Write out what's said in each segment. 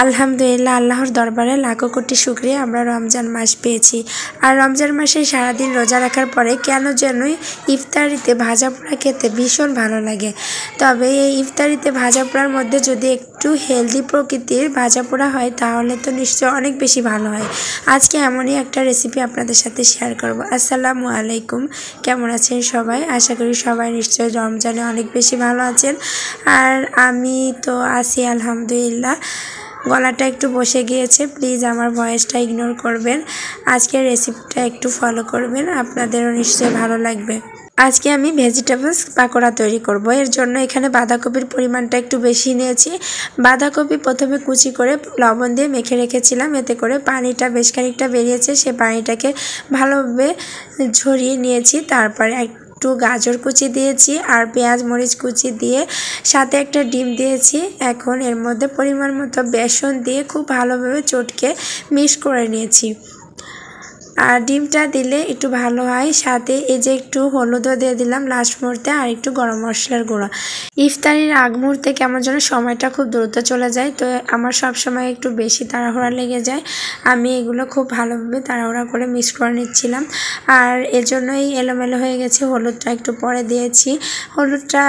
আলহামদুলিল্লাহ, আল্লাহর দরবারে লাখো কোটি শুকরিয়া আমরা রমজান মাস পেয়েছি। আর রমজান মাসে সারাদিন রোজা রাখার পরে কেন যেনই ইফতারিতে ভাজা পোড়া খেতে ভীষণ ভালো লাগে। তবে এই ইফতারিতে ভাজা পোড়ার মধ্যে যদি একটু হেলদি প্রকৃতির ভাজা পোড়া হয় তাহলে তো নিশ্চয়ই অনেক বেশি ভালো হয়। আজকে এমনই একটা রেসিপি আপনাদের সাথে শেয়ার করব। আসসালামু আলাইকুম, কেমন আছেন সবাই? আশা করি সবাই নিশ্চয়ই রমজানে অনেক বেশি ভালো আছেন। আর আমি তো আছি আলহামদুলিল্লাহ। গলাটা একটু বসে গিয়েছে, প্লিজ আমার ভয়েসটা ইগনোর করবেন। আজকের রেসিপিটা একটু ফলো করবেন, আপনাদেরও নিশ্চয়ই ভালো লাগবে। আজকে আমি ভেজিটেবলস পাকোড়া তৈরি করব। এর জন্য এখানে বাঁধাকপির পরিমাণটা একটু বেশি নিয়েছি। বাঁধাকপি প্রথমে কুচি করে লবণ দিয়ে মেখে রেখেছিলাম, এতে করে পানিটা বেশ খানিকটা বেরিয়েছে। সে পানিটাকে ভালোভাবে ঝরিয়ে নিয়েছি। তারপরে একটু গাজর কুচি দিয়েছি আর পেঁয়াজ মরিচ কুচি দিয়ে সাথে একটা ডিম দিয়েছি। এখন এর মধ্যে পরিমাণ মতো বেসন দিয়ে খুব ভালোভাবে চটকে মিক্স করে নিয়েছি। আর ডিমটা দিলে একটু ভালো হয়। সাথে এই যে একটু হলুদও দিয়ে দিলাম লাস্ট মুহূর্তে, আর একটু গরম মশলার গুঁড়ো। ইফতারির আগ মুহূর্তে কেমন যেন সময়টা খুব দ্রুত চলে যায়, তো আমার সব সময় একটু বেশি তাড়াহুড়া লেগে যায়। আমি এগুলো খুব ভালোভাবে তাড়াহুড়া করে মিক্স করে নিচ্ছিলাম, আর এজন্যই এলোমেলো হয়ে গেছে। হলুদটা একটু পরে দিয়েছি। হলুদটা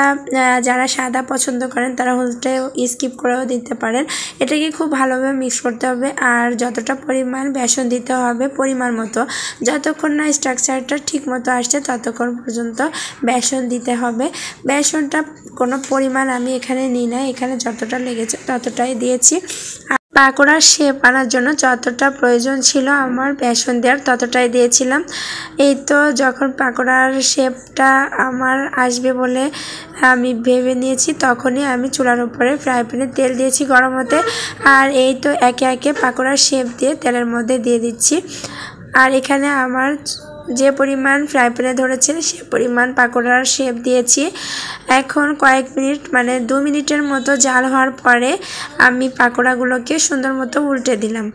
যারা সাদা পছন্দ করেন তারা হলুদটা স্কিপ করেও দিতে পারেন। এটাকে খুব ভালোভাবে মিক্স করতে হবে, আর যতটা পরিমাণ বেসন দিতে হবে পরিমাণ মতো, যতক্ষণ না স্ট্রাকচারটা ঠিক মতো আসছে ততক্ষণ পর্যন্ত বেসন দিতে হবে। বেসনটা কোনো পরিমাণ আমি এখানে নিই না, এখানে যতটা লেগেছে ততটাই দিয়েছি। আর পাকোড়ার শেপ আনার জন্য যতটা প্রয়োজন ছিল আমার বেসন দেওয়ার ততটাই দিয়েছিলাম। এই তো যখন পাকোড়ার শেপটা আমার আসবে বলে আমি ভেবে নিয়েছি, তখনই আমি চুলার উপরে ফ্রাই প্যানে তেল দিয়েছি গরম হতে। আর এই তো একে একে পাকোড়ার শেপ দিয়ে তেলের মধ্যে দিয়ে দিচ্ছি। আর এখানে আমার যে পরিমাণ ফ্রাই প্যানে ধরেছে সে পরিমাণ পাকোড়ার শেপ দিয়েছি। এখন কয়েক মিনিট মানে 2 মিনিটের মতো জাল হওয়ার পরে আমি পাকোড়াগুলোকে সুন্দর মতো উল্টে দিলাম।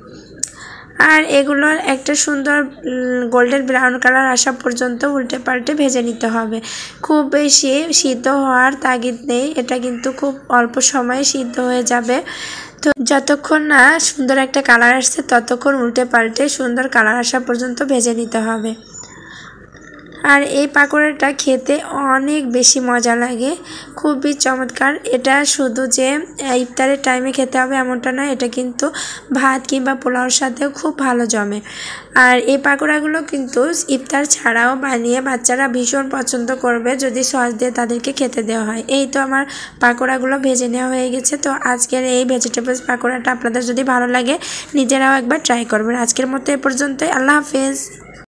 আর এগুলোর একটা সুন্দর গোল্ডেন ব্রাউন কালার আসা পর্যন্ত উল্টে পাল্টে ভেজে নিতে হবে। খুব বেশি সিদ্ধ হওয়ার তাগিদ নেই, এটা কিন্তু খুব অল্প সময়ে সিদ্ধ হয়ে যাবে। তো যতক্ষণ না সুন্দর একটা কালার আসছে ততক্ষণ উল্টে পাল্টে সুন্দর কালার আসা পর্যন্ত ভেজে নিতে হবে। আর এই পাকোড়াটা খেতে অনেক বেশি মজা লাগে, খুবই চমৎকার। এটা শুধু যে ইফতারের টাইমে খেতে হবে এমনটা না, এটা কিন্তু ভাত কিংবা পোলাওর সাথেও খুব ভালো জমে। আর এই পাকোড়াগুলো কিন্তু ইফতার ছাড়াও বানিয়ে বাচ্চারা ভীষণ পছন্দ করবে যদি সস দিয়ে তাদেরকে খেতে দেওয়া হয়। এই তো আমার পাকোড়াগুলো ভেজে নেওয়া হয়ে গেছে। তো আজকের এই ভেজিটেবলস পাকোড়াটা আপনাদের যদি ভালো লাগে নিজেরাও একবার ট্রাই করবেন। আজকের মতো এ পর্যন্তই, আল্লাহ হাফেজ।